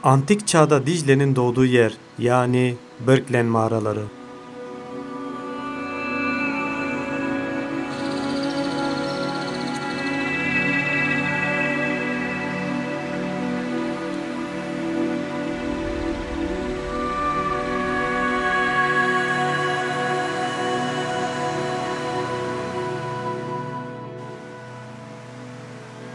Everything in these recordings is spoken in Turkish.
Antik çağda Dicle'nin doğduğu yer yani Birkeland mağaraları.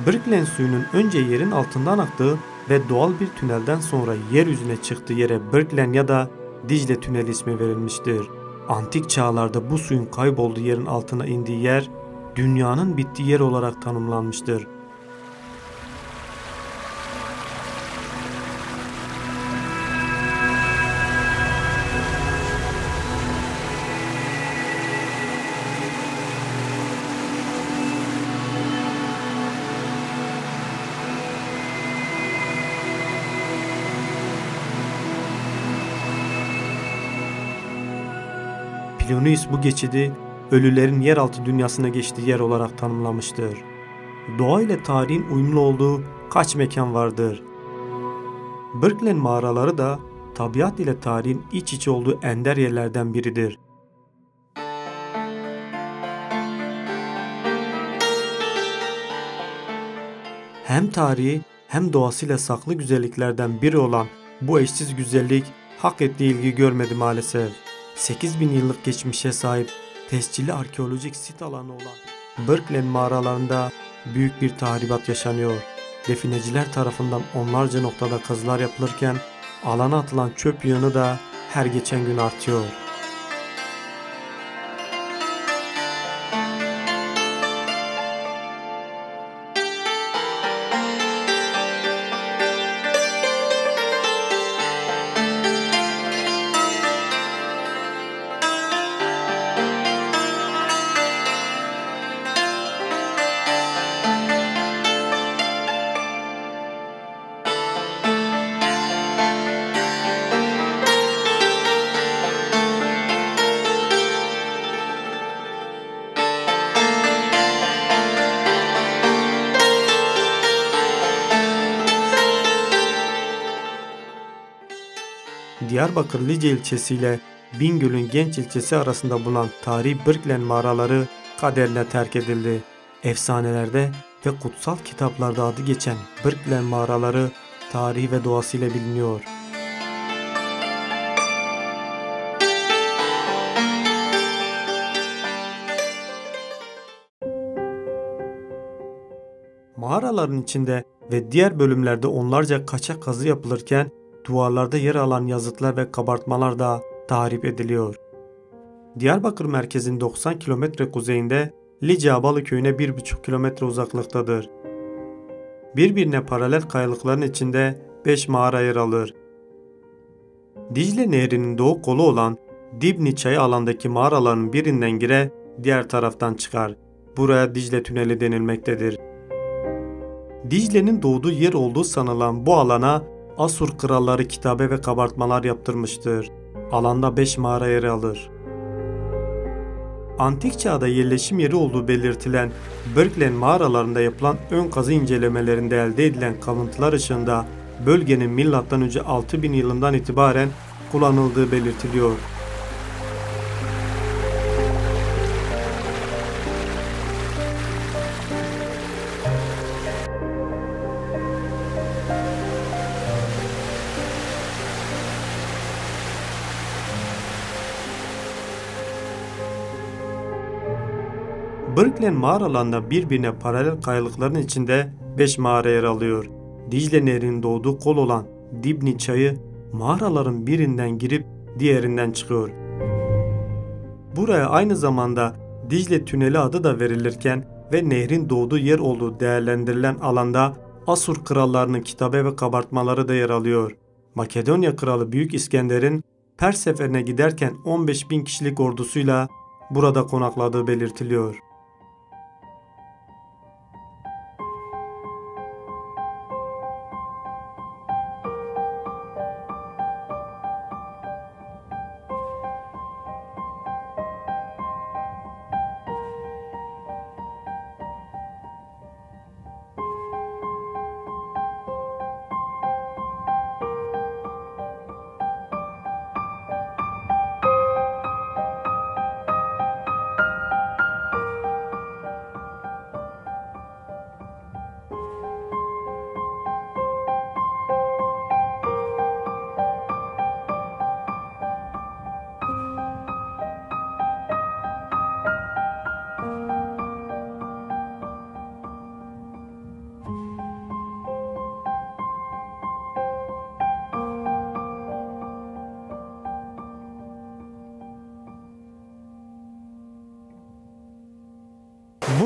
Birkeland suyunun önce yerin altından aktığı ve doğal bir tünelden sonra yeryüzüne çıktığı yere Birkeland ya da Dicle Tüneli ismi verilmiştir. Antik çağlarda bu suyun kaybolduğu yerin altına indiği yer, dünyanın bittiği yer olarak tanımlanmıştır. Plinius bu geçidi ölülerin yeraltı dünyasına geçtiği yer olarak tanımlamıştır. Doğa ile tarihin uyumlu olduğu kaç mekan vardır? Birkeland mağaraları da tabiat ile tarihin iç içe olduğu ender yerlerden biridir. Hem tarihi hem doğasıyla saklı güzelliklerden biri olan bu eşsiz güzellik hak ettiği ilgi görmedi maalesef. 8000 yıllık geçmişe sahip tescilli arkeolojik sit alanı olan Birkeland mağaralarında büyük bir tahribat yaşanıyor. Defineciler tarafından onlarca noktada kazılar yapılırken alana atılan çöp yığını da her geçen gün artıyor. Diyarbakır Lice ilçesi ile Bingöl'ün Genç ilçesi arasında bulunan tarihi Birkeland mağaraları kaderine terk edildi. Efsanelerde ve kutsal kitaplarda adı geçen Birkeland mağaraları tarihi ve doğasıyla biliniyor. Mağaraların içinde ve diğer bölümlerde onlarca kaçak kazı yapılırken duvarlarda yer alan yazıtlar ve kabartmalar da tahrip ediliyor. Diyarbakır merkezin 90 kilometre kuzeyinde Lice Abalı köyüne 1,5 kilometre uzaklıktadır. Birbirine paralel kayalıkların içinde 5 mağara yer alır. Dicle Nehri'nin doğu kolu olan Dibni Çayı alandaki mağaraların birinden gire, diğer taraftan çıkar. Buraya Dicle Tüneli denilmektedir. Dicle'nin doğduğu yer olduğu sanılan bu alana Asur kralları kitabe ve kabartmalar yaptırmıştır. Alanda 5 mağara yer alır. Antik çağda yerleşim yeri olduğu belirtilen Birkeland mağaralarında yapılan ön kazı incelemelerinde elde edilen kalıntılar ışığında bölgenin M.Ö. 6000 yılından itibaren kullanıldığı belirtiliyor. Birkeland mağaralarında birbirine paralel kayalıkların içinde 5 mağara yer alıyor. Dicle Nehri'nin doğduğu kol olan Dibni Çayı mağaraların birinden girip diğerinden çıkıyor. Buraya aynı zamanda Dicle Tüneli adı da verilirken ve nehrin doğduğu yer olduğu değerlendirilen alanda Asur krallarının kitabe ve kabartmaları da yer alıyor. Makedonya kralı Büyük İskender'in Pers seferine giderken 15.000 kişilik ordusuyla burada konakladığı belirtiliyor.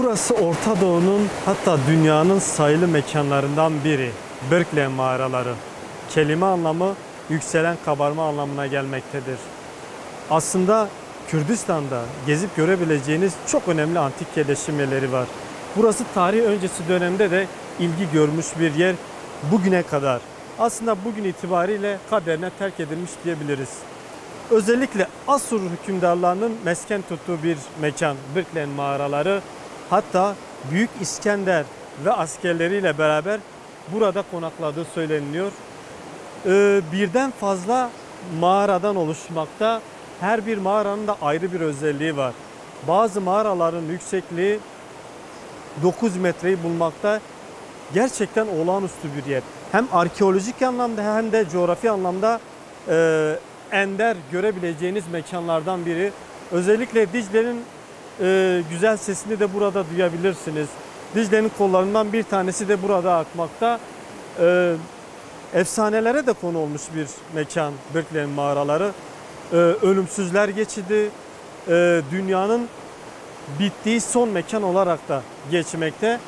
Burası Orta Doğu'nun hatta dünyanın sayılı mekanlarından biri. Birkelen mağaraları. Kelime anlamı yükselen kabarma anlamına gelmektedir. Aslında Kürdistan'da gezip görebileceğiniz çok önemli antik yerleşim yerleri var. Burası tarih öncesi dönemde de ilgi görmüş bir yer bugüne kadar. Aslında bugün itibariyle kaderine terk edilmiş diyebiliriz. Özellikle Asur hükümdarlarının mesken tuttuğu bir mekan Birkelen mağaraları. Hatta Büyük İskender ve askerleriyle beraber burada konakladığı söyleniyor. Birden fazla mağaradan oluşmakta. Her bir mağaranın da ayrı bir özelliği var. Bazı mağaraların yüksekliği 9 metreyi bulmakta. Gerçekten olağanüstü bir yer. Hem arkeolojik anlamda hem de coğrafi anlamda ender görebileceğiniz mekanlardan biri. Özellikle Dicle'nin güzel sesini de burada duyabilirsiniz. Dicle'nin kollarından bir tanesi de burada akmakta. Efsanelere de konu olmuş bir mekan Birkelen mağaraları. Ölümsüzler geçidi, dünyanın bittiği son mekan olarak da geçmekte.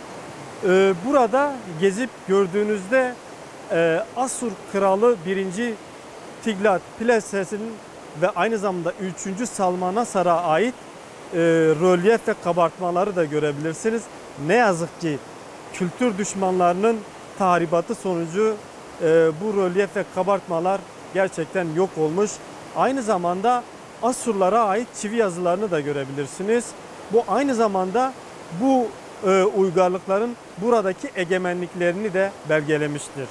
Burada gezip gördüğünüzde Asur Kralı 1. Tiglat-Pileses'in ve aynı zamanda 3. Salmanasar'a ait rölyef ve kabartmaları da görebilirsiniz. Ne yazık ki kültür düşmanlarının tahribatı sonucu bu rölyef ve kabartmalar gerçekten yok olmuş. Aynı zamanda Asurlara ait çivi yazılarını da görebilirsiniz. Bu aynı zamanda bu uygarlıkların buradaki egemenliklerini de belgelemiştir.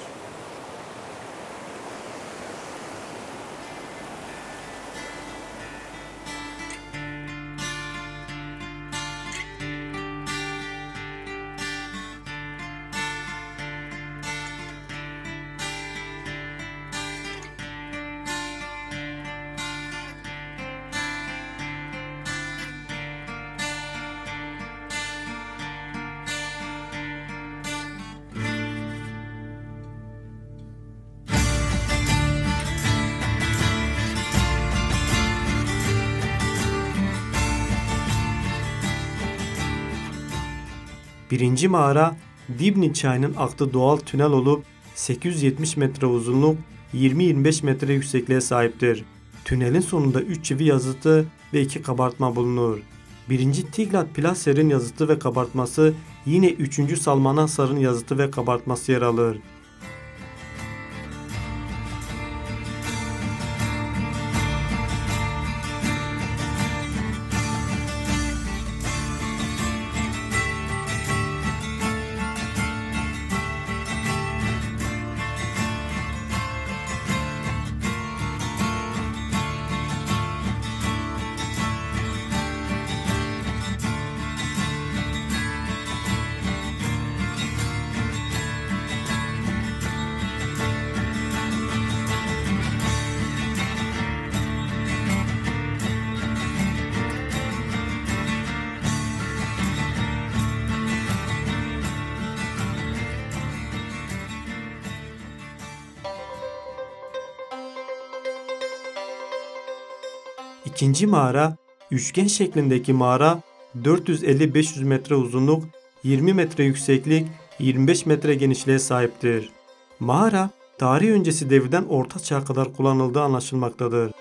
Birinci mağara Dibni çayının aktığı doğal tünel olup 870 metre uzunluk, 20-25 metre yüksekliğe sahiptir. Tünelin sonunda 3 çivi yazıtı ve 2 kabartma bulunur. 1. Tiglat-Pileser'in yazıtı ve kabartması, yine 3. Salmanasar'ın yazıtı ve kabartması yer alır. İkinci mağara, üçgen şeklindeki mağara, 450-500 metre uzunluk, 20 metre yükseklik, 25 metre genişliğe sahiptir. Mağara, tarih öncesi devirden Orta Çağ'a kadar kullanıldığı anlaşılmaktadır.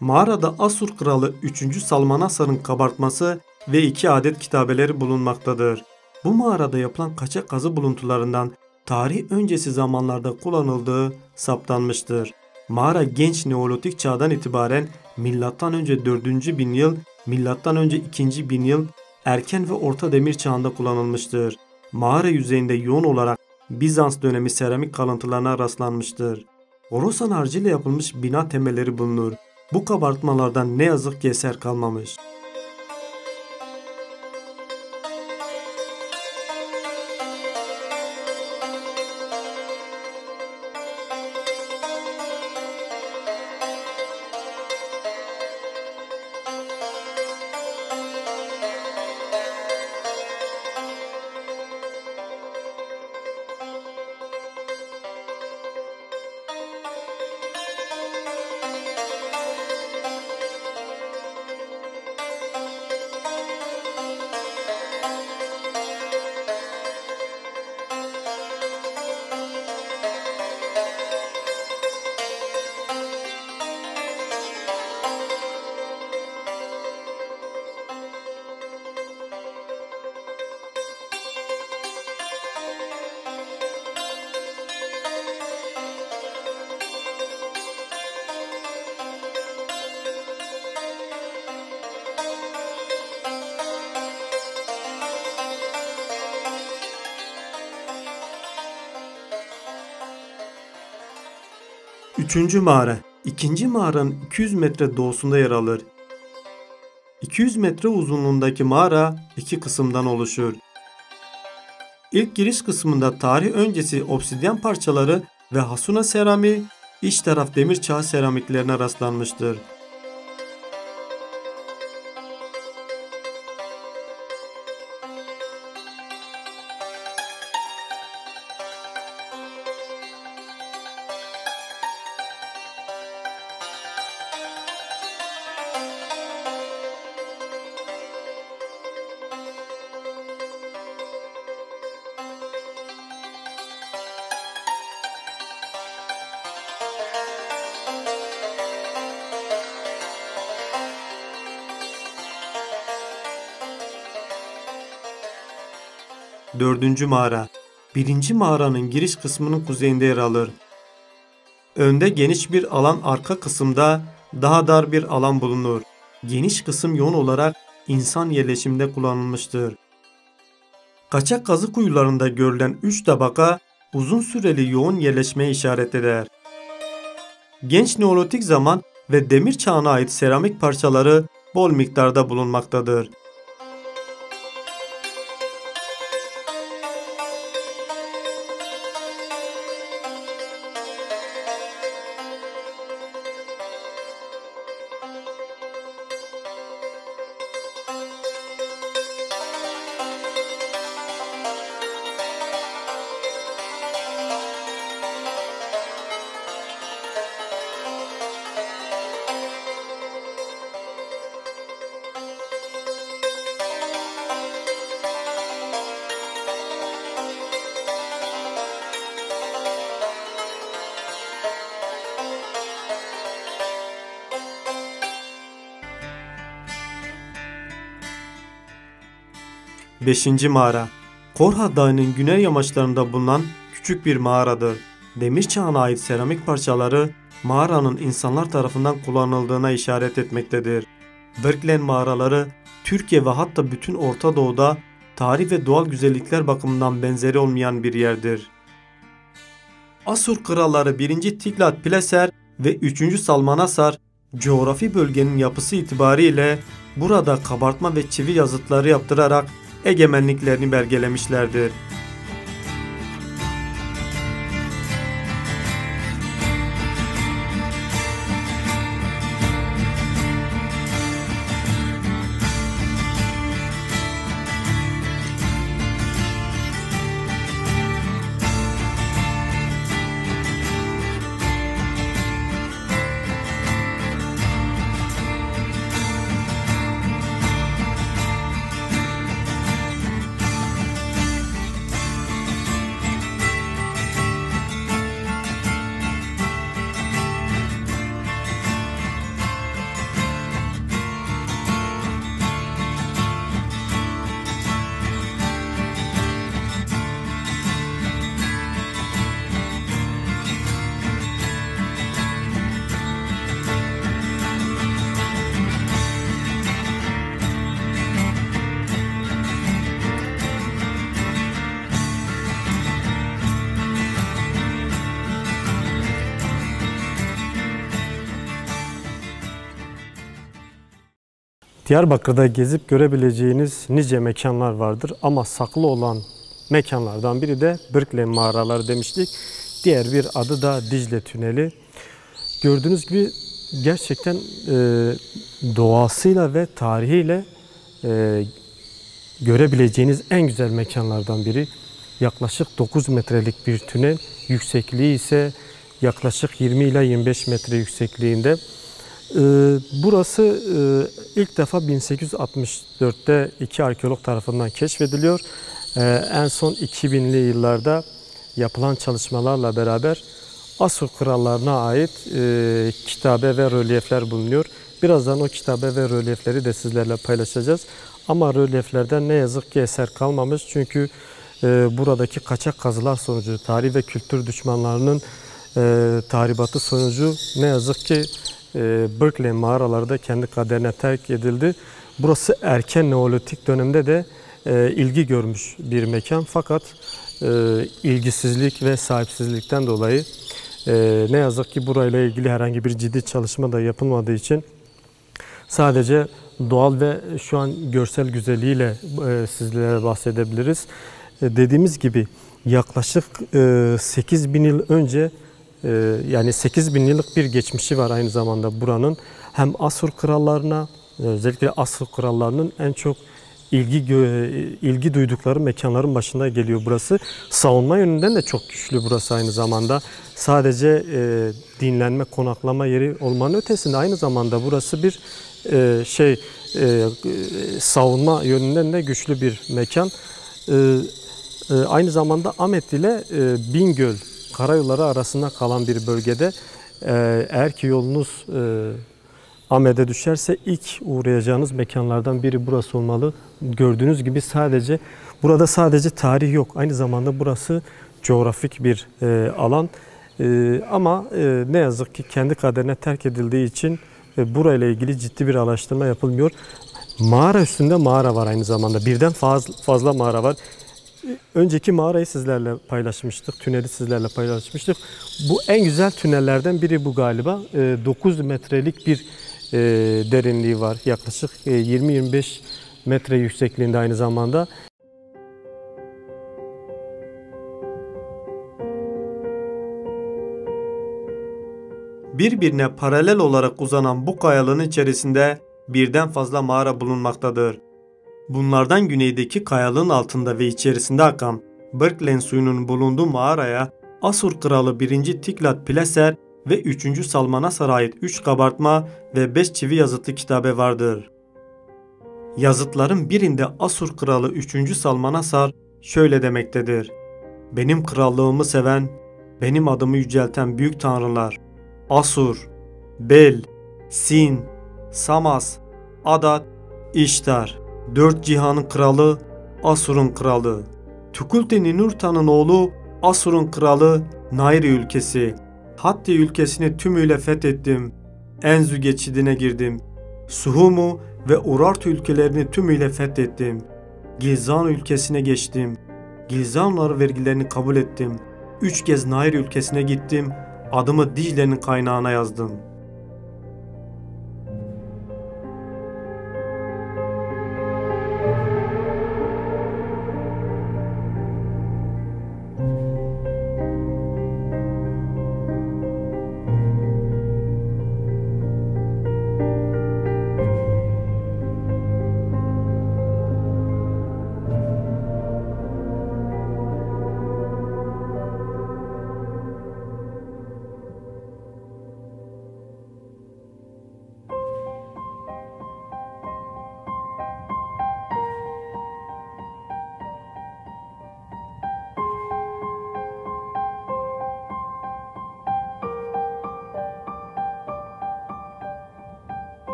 Mağarada Asur Kralı 3. Salmanasar'ın kabartması ve 2 adet kitabeleri bulunmaktadır. Bu mağarada yapılan kaçak kazı buluntularından tarih öncesi zamanlarda kullanıldığı saptanmıştır. Mağara genç Neolitik çağdan itibaren M.Ö. 4. bin yıl, M.Ö. 2. bin yıl erken ve orta demir çağında kullanılmıştır. Mağara yüzeyinde yoğun olarak Bizans dönemi seramik kalıntılarına rastlanmıştır. Horasan harcıyla yapılmış bina temelleri bulunur. Bu kabartmalardan ne yazık ki eser kalmamış. Üçüncü mağara. İkinci mağaranın 200 metre doğusunda yer alır. 200 metre uzunluğundaki mağara iki kısımdan oluşur. İlk giriş kısmında tarih öncesi obsidyen parçaları ve hasuna seramiği, iç taraf demir çağı seramiklerine rastlanmıştır. Dördüncü mağara. Birinci mağaranın giriş kısmının kuzeyinde yer alır. Önde geniş bir alan, arka kısımda daha dar bir alan bulunur. Geniş kısım yoğun olarak insan yerleşiminde kullanılmıştır. Kaçak kazı kuyularında görülen 3 tabaka uzun süreli yoğun yerleşmeye işaret eder. Genç Neolitik zaman ve demir çağına ait seramik parçaları bol miktarda bulunmaktadır. Beşinci mağara. Korha Dağı'nın güney yamaçlarında bulunan küçük bir mağaradır. Demir çağına ait seramik parçaları mağaranın insanlar tarafından kullanıldığına işaret etmektedir. Birkeland mağaraları Türkiye ve hatta bütün Orta Doğu'da tarih ve doğal güzellikler bakımından benzeri olmayan bir yerdir. Asur kralları 1. Tiglat-Pileser ve 3. Salmanasar coğrafi bölgenin yapısı itibariyle burada kabartma ve çivi yazıtları yaptırarak egemenliklerini belgelemişlerdir. Diyarbakır'da gezip görebileceğiniz nice mekanlar vardır ama saklı olan mekanlardan biri de Birkeland mağaraları demiştik. Diğer bir adı da Dicle Tüneli. Gördüğünüz gibi gerçekten doğasıyla ve tarihiyle görebileceğiniz en güzel mekanlardan biri. Yaklaşık 9 metrelik bir tünel, yüksekliği ise yaklaşık 20 ile 25 metre yüksekliğinde. Burası ilk defa 1864'te iki arkeolog tarafından keşfediliyor. En son 2000'li yıllarda yapılan çalışmalarla beraber Asur krallarına ait kitabe ve rölyefler bulunuyor. Birazdan o kitabe ve rölyefleri de sizlerle paylaşacağız. Ama rölyeflerden ne yazık ki eser kalmamış. Çünkü buradaki kaçak kazılar sonucu, tarih ve kültür düşmanlarının tahribatı sonucu ne yazık ki Birkeland mağaraları da kendi kaderine terk edildi. Burası erken Neolitik dönemde de ilgi görmüş bir mekan. Fakat ilgisizlik ve sahipsizlikten dolayı Ne yazık ki burayla ilgili herhangi bir ciddi çalışma da yapılmadığı için sadece doğal ve şu an görsel güzelliğiyle sizlere bahsedebiliriz. Dediğimiz gibi yaklaşık 8.000 yıl önce, yani 8.000 yıllık bir geçmişi var aynı zamanda buranın. Hem Asur krallarına, özellikle Asur krallarının en çok ilgi duydukları mekanların başında geliyor burası. Savunma yönünden de çok güçlü burası aynı zamanda. Sadece dinlenme, konaklama yeri olmanın ötesinde aynı zamanda burası bir savunma yönünden de güçlü bir mekan. Aynı zamanda Amed ile Bingöl karayolları arasında kalan bir bölgede, eğer ki yolunuz Amed'e düşerse ilk uğrayacağınız mekanlardan biri burası olmalı. Gördüğünüz gibi burada sadece tarih yok. Aynı zamanda burası coğrafik bir alan. Ama ne yazık ki kendi kaderine terk edildiği için burayla ilgili ciddi bir araştırma yapılmıyor. Mağara üstünde mağara var aynı zamanda. Birden fazla mağara var. Önceki mağarayı sizlerle paylaşmıştık, tüneli sizlerle paylaşmıştık. Bu en güzel tünellerden biri bu galiba. 9 metrelik bir derinliği var. Yaklaşık 20-25 metre yüksekliğinde aynı zamanda. Birbirine paralel olarak uzanan bu kayalığın içerisinde birden fazla mağara bulunmaktadır. Bunlardan güneydeki kayalığın altında ve içerisinde akan Birkeland suyunun bulunduğu mağaraya Asur kralı 1. Tiglat-Pileser ve 3. Salmanasar'a ait 3 kabartma ve 5 çivi yazıtlı kitabe vardır. Yazıtların birinde Asur kralı 3. Salmanasar şöyle demektedir: "Benim krallığımı seven, benim adımı yücelten büyük tanrılar, Asur, Bel, Sin, Samas, Adat, İştar, 4 cihanın kralı, Asur'un kralı, Tukulti-Ninurta'nın oğlu, Asur'un kralı, Nairi ülkesi, Hatti ülkesini tümüyle fethettim, Enzü geçidine girdim, Suhumu ve Urartu ülkelerini tümüyle fethettim, Gilzan ülkesine geçtim, Gilzanlar vergilerini kabul ettim, 3 kez Nairi ülkesine gittim, adımı Dicle'nin kaynağına yazdım."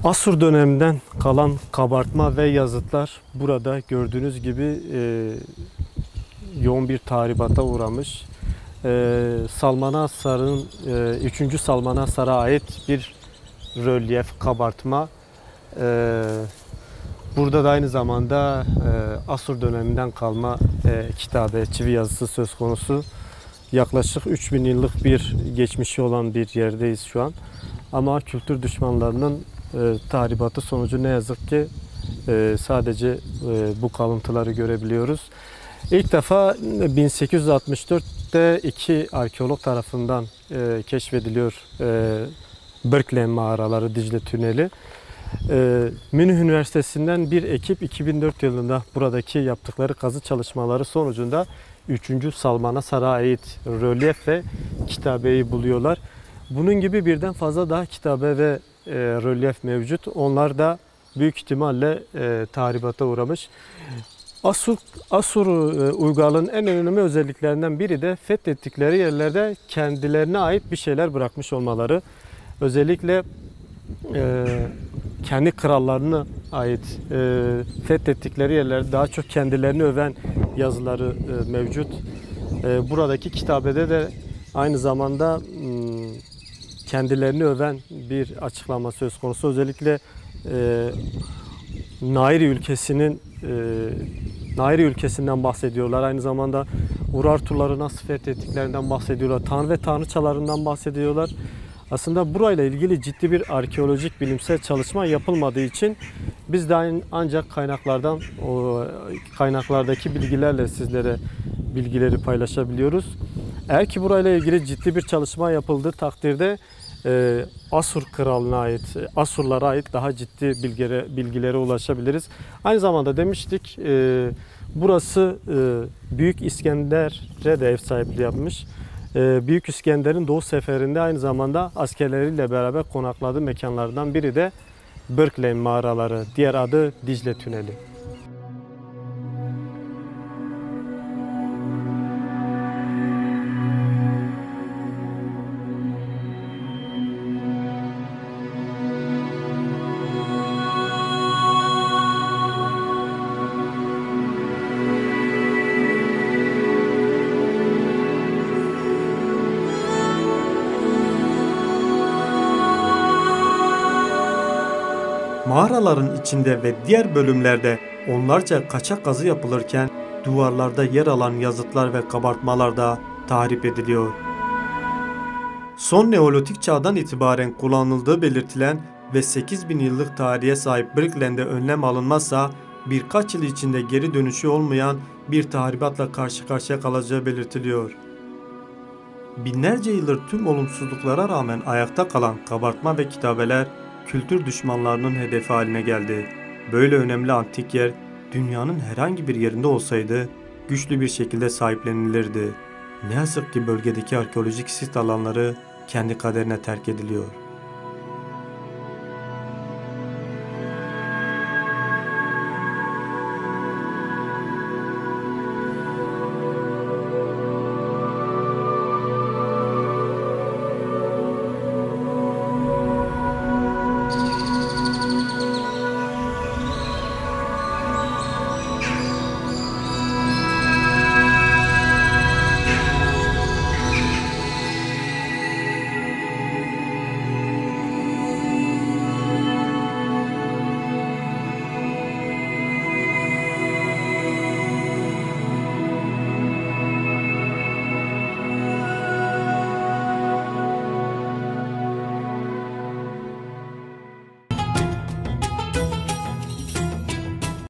Asur döneminden kalan kabartma ve yazıtlar burada gördüğünüz gibi yoğun bir tahribata uğramış. Salmanasar'ın 3. Salmanasar'a ait bir rölyef kabartma. Burada da aynı zamanda Asur döneminden kalma kitabe, çivi yazısı söz konusu. Yaklaşık 3000 yıllık bir geçmişi olan bir yerdeyiz şu an. Ama kültür düşmanlarının tahribatı sonucu ne yazık ki sadece bu kalıntıları görebiliyoruz. İlk defa 1864'te 2 arkeolog tarafından keşfediliyor Birkeland mağaraları, Dicle Tüneli. Münih Üniversitesi'nden bir ekip 2004 yılında buradaki yaptıkları kazı çalışmaları sonucunda 3. Salmanasar'a ait rölyef ve kitabeyi buluyorlar. Bunun gibi birden fazla daha kitabe ve rölyef mevcut. Onlar da büyük ihtimalle tahribata uğramış. Asur uygarlığının en önemli özelliklerinden biri de fethettikleri yerlerde kendilerine ait bir şeyler bırakmış olmaları. Özellikle kendi krallarına ait fethettikleri yerlerde daha çok kendilerini öven yazıları mevcut. Buradaki kitabede de aynı zamanda kendilerini öven bir açıklama söz konusu. Özellikle Nairi ülkesinden bahsediyorlar. Aynı zamanda Urartuları nasıl fethettiklerinden bahsediyorlar. Tanrı ve tanrıçalarından bahsediyorlar. Aslında burayla ilgili ciddi bir arkeolojik bilimsel çalışma yapılmadığı için biz de ancak kaynaklardaki bilgilerle sizlere bilgileri paylaşabiliyoruz. Eğer ki burayla ilgili ciddi bir çalışma yapıldığı takdirde Asur kralına ait, Asurlara ait daha ciddi bilgilere ulaşabiliriz. Aynı zamanda demiştik burası Büyük İskender'e de ev sahipliği yapmış. Büyük İskender'in Doğu Seferi'nde aynı zamanda askerleriyle beraber konakladığı mekanlardan biri de Birkleyn mağaraları, diğer adı Dicle Tüneli. Mağaraların içinde ve diğer bölümlerde onlarca kaçak kazı yapılırken duvarlarda yer alan yazıtlar ve kabartmalar da tahrip ediliyor. Son Neolitik çağdan itibaren kullanıldığı belirtilen ve 8000 yıllık tarihe sahip Birkeland'de önlem alınmazsa birkaç yıl içinde geri dönüşü olmayan bir tahribatla karşı karşıya kalacağı belirtiliyor. Binlerce yıldır tüm olumsuzluklara rağmen ayakta kalan kabartma ve kitabeler kültür düşmanlarının hedefi haline geldi. Böyle önemli antik yer dünyanın herhangi bir yerinde olsaydı güçlü bir şekilde sahiplenilirdi. Ne yazık ki bölgedeki arkeolojik sit alanları kendi kaderine terk ediliyor.